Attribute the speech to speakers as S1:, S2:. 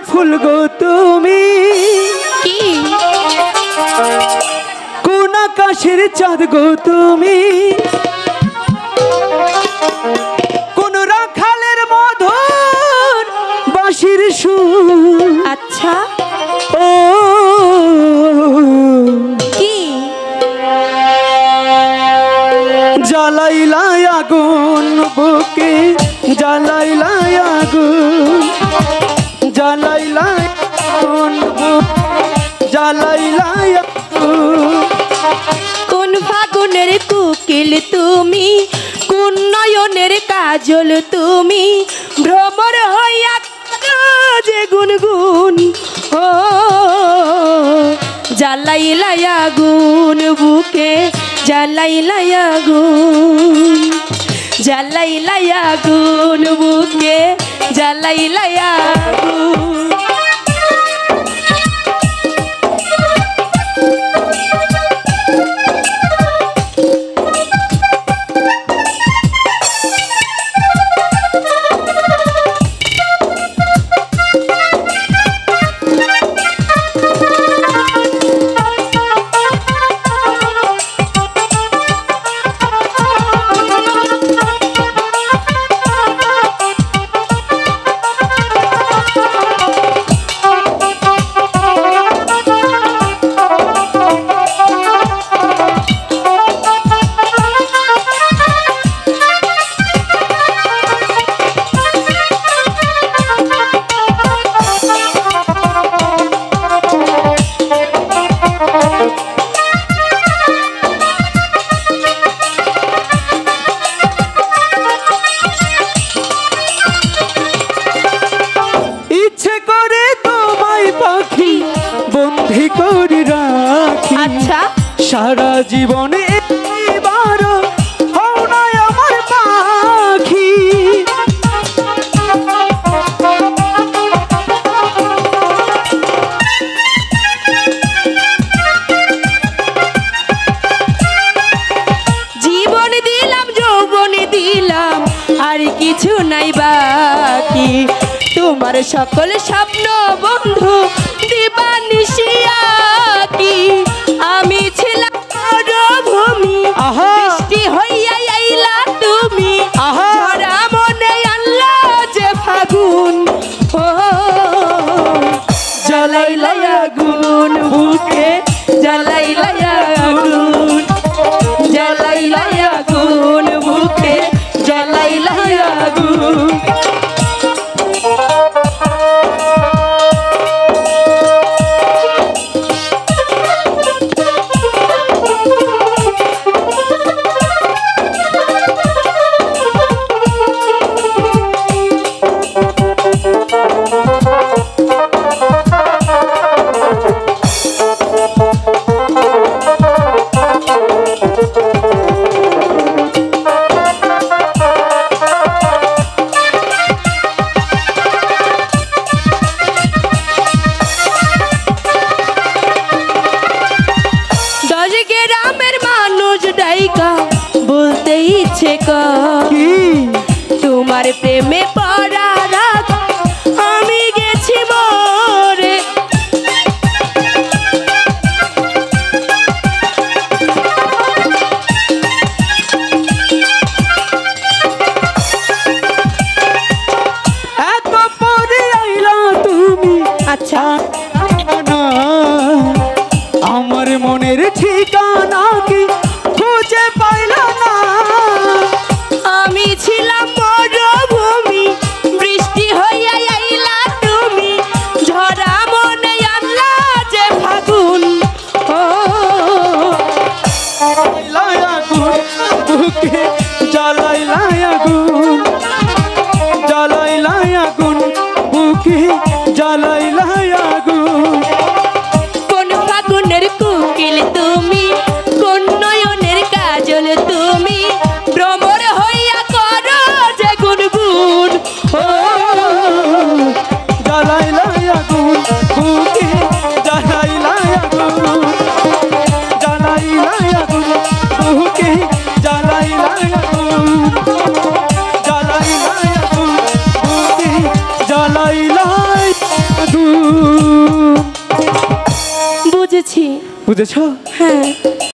S1: ফুল গো তুমি
S2: কি
S1: কোন আকাশের চাঁদ গো তুমি কোন রাখালের মধুর বাঁশির সুর।
S2: আচ্ছা
S1: ও
S2: কি
S1: জ্বালাইলা আগুন বুকে জ্বালাইলা আগুন জ্বালাইলা আগুন জ্বালাইলা আগুন।
S2: কোন ফাগুনের কোকিল তুমি কোন নয়নের কাজল তুমি ভ্রমর হইয়া যে গুনগুন ও জ্বালাইলা আগুন বুকে জ্বালাইলা আগুন জ্বালাইলা আগুন বুকে জ্বালাইলা আগুন।
S1: বন্ধি করে রাখি
S2: আচ্ছা
S1: সারা জীবনে এবার হও না আমার পাখি।
S2: জীবন দিলাম যৌবন দিলাম আর কিছু নাই বাকি তোমার সকল স্বপ্ন বন্ধু দিবানিশিয়া কি আমি ছিলাম মরুভূমি বৃষ্টি হইয়া আইলা তুমি ঝরা মনে আনলা যে ফাগুন ও জ্বালাইলা আগুন বুকে জ্বালাইলা আগুন জ্বালাইলা আগুন বুকে জ্বালাইলা আগুন। বলতে ইচ্ছে কি তোমার প্রেমে পড়া রাত আমি গেছি মরে
S1: এত পরে আইলা তুমি
S2: আচ্ছা
S1: আমার মনের ঠিকানা কি খুঁজে পাইলা না।
S2: আমি ছিলাম মরুভূমি বৃষ্টি হইয়া আইলা তুমি ঝরা মনে আনলা যে ফাগুন ও
S1: বুকে জ্বালাইলা আগুন জ্বালাইলা আগুন বুকে জ্বালাইলা আগুন।
S2: কোন ফাগুনের কোকিল তুমি কোন নয়নের কাজল তুমি ভ্রমর হইয়া করো যে গুনগুন ও
S1: জ্বালাইলা আগুন বুকে জ্বালাইলা আগুন জ্বালাইলা আগুন বুকে জ্বালাইলা আগুন জ্বালাইলা আগুন বুকে জ্বালাইলা আগুন।
S2: বুঝেছি।
S1: বুঝেছো?
S2: হ্যাঁ।